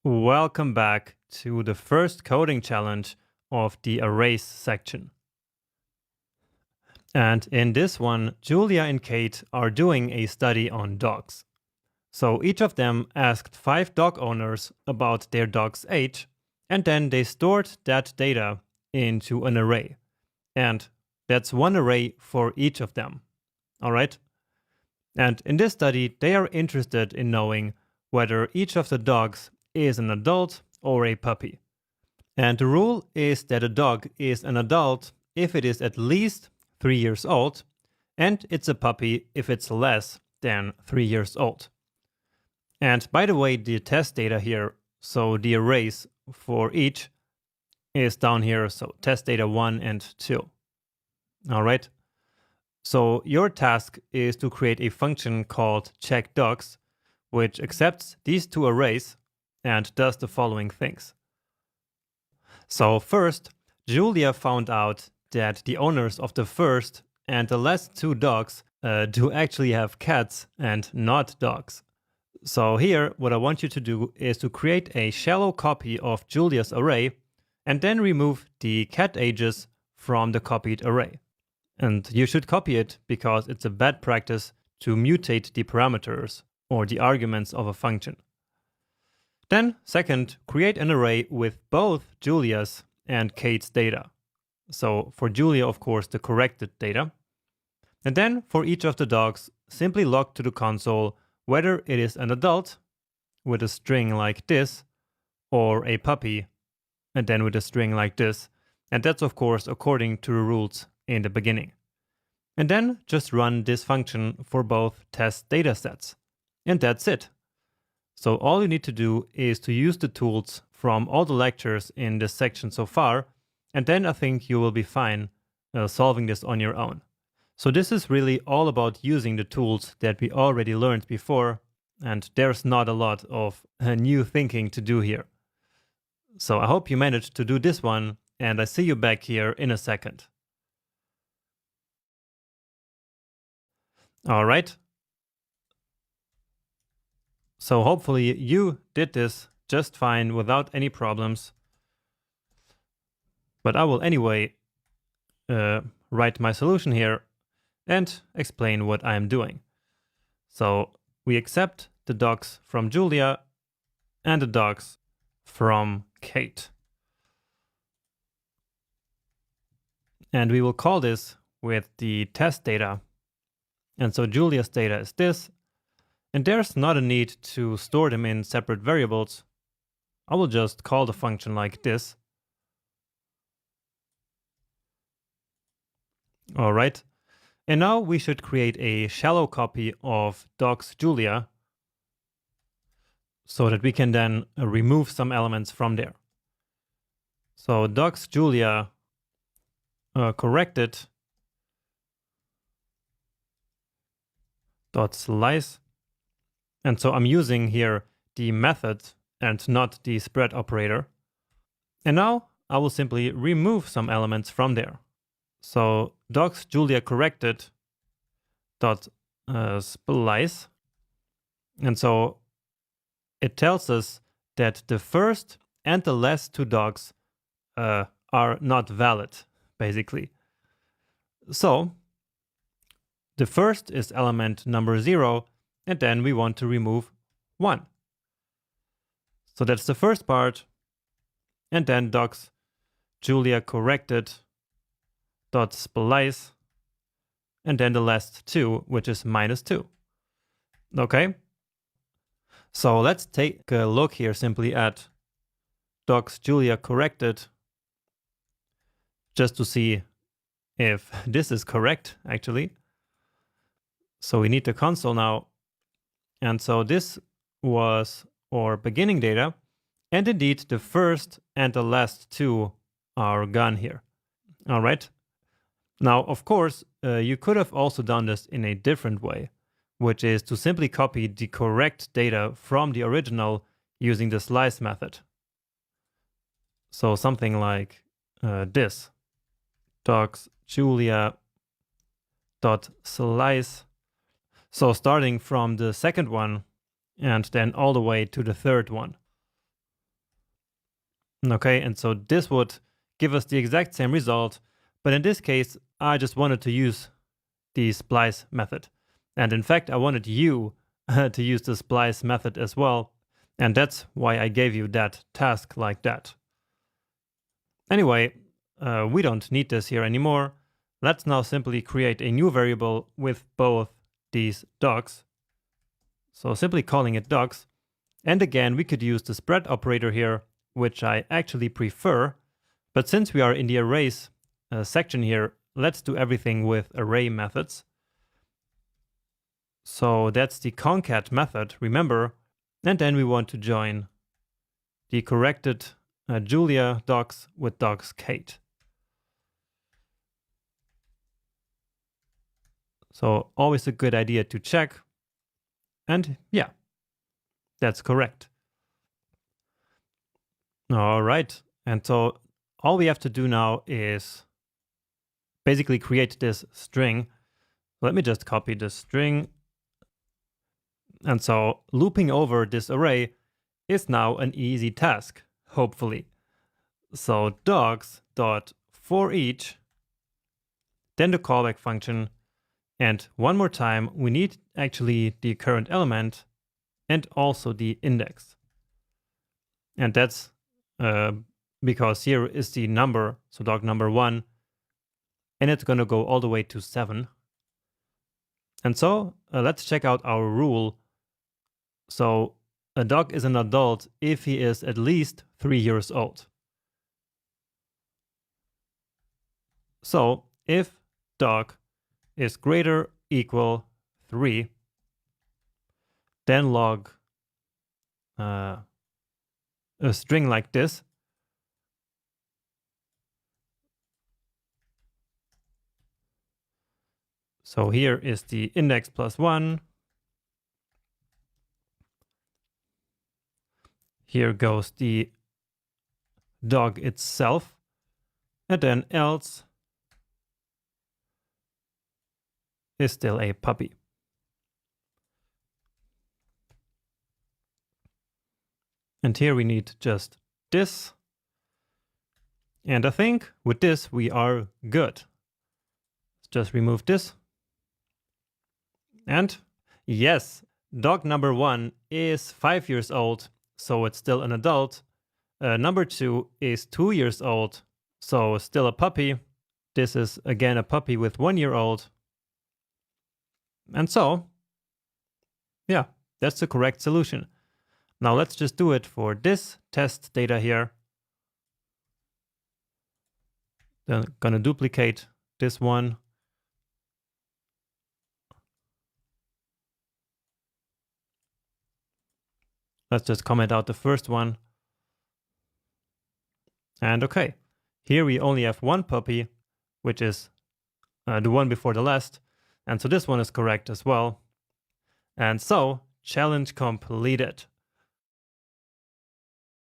Welcome back to the first coding challenge of the arrays section. And in this one, Julia and Kate are doing a study on dogs. So each of them asked 5 dog owners about their dog's age, and then they stored that data into an array. And that's one array for each of them. All right? And in this study, they are interested in knowing whether each of the dogs is an adult or a puppy. And the rule is that a dog is an adult if it is at least 3 years old, and it's a puppy if it's less than 3 years old. And by the way, the test data here, so the arrays for each is down here, so test data 1 and 2. All right. So your task is to create a function called checkDogs, which accepts these 2 arrays and does the following things. So first, Julia found out that the owners of the first and the last 2 dogs do actually have cats and not dogs. So here, what I want you to do is to create a shallow copy of Julia's array and then remove the cat ages from the copied array. And you should copy it because it's a bad practice to mutate the parameters or the arguments of a function. Then, second, create an array with both Julia's and Kate's data. So for Julia, of course, the corrected data. And then for each of the dogs, simply log to the console whether it is an adult with a string like this or a puppy and then with a string like this. And that's, of course, according to the rules in the beginning. And then just run this function for both test data sets. And that's it. So all you need to do is to use the tools from all the lectures in this section so far, and then I think you will be fine solving this on your own. So this is really all about using the tools that we already learned before, and there's not a lot of new thinking to do here. So I hope you managed to do this one, and I see you back here in a second. All right. So hopefully you did this just fine without any problems. But I will anyway write my solution here and explain what I am doing. So we accept the dogs from Julia and the dogs from Kate. And we will call this with the test data. And so Julia's data is this. And there's not a need to store them in separate variables. I will just call the function like this. All right. And now we should create a shallow copy of dogs Julia so that we can then remove some elements from there. So dogs Julia corrected dot slice. And so I'm using here the method and not the spread operator. And now I will simply remove some elements from there. So dogs Julia corrected dot splice. And so it tells us that the first and the last 2 dogs are not valid, basically. So the first is element number 0. And then we want to remove 1. So that's the first part. And then dogs Julia corrected dot splice. And then the last 2, which is -2. Okay. So let's take a look here simply at dogs Julia corrected just to see if this is correct, actually. So we need the console now. And so this was our beginning data. And indeed, the first and the last 2 are gone here. All right. Now, of course, you could have also done this in a different way, which is to simply copy the correct data from the original using the slice method. So something like this. Dogs Julia dot slice. So starting from the second one and then all the way to the third one. Okay, and so this would give us the exact same result, but in this case, I just wanted to use the splice method. And in fact, I wanted you to use the splice method as well, and that's why I gave you that task like that. Anyway, we don't need this here anymore. Let's now simply create a new variable with both these dogs. So simply calling it dogs. And again, we could use the spread operator here, which I actually prefer. But since we are in the arrays section here, let's do everything with array methods. So that's the concat method, remember. And then we want to join the corrected Julia docs with docs Kate. So always a good idea to check. And yeah, that's correct. All right. And so all we have to do now is basically create this string. Let me just copy this string. And so looping over this array is now an easy task, hopefully. So dogs.forEach, then the callback function, and one more time, we need actually the current element and also the index. And that's because here is the number, so dog number 1, and it's going to go all the way to 7. And so let's check out our rule. So a dog is an adult if he is at least 3 years old. So if dog is greater equal 3, then log a string like this. So here is the index plus 1. Here goes the dog itself, and then else is still a puppy. And here we need just this. And I think with this we are good. Let's just remove this. And yes, dog number 1 is 5 years old, so it's still an adult. Number 2 is 2 years old, so still a puppy. This is again a puppy with 1 year old. And so, yeah, that's the correct solution. Now let's just do it for this test data here. Then I'm gonna duplicate this one. Let's just comment out the first one. And okay, here we only have one puppy, which is the one before the last. And so this one is correct as well. And so, challenge completed.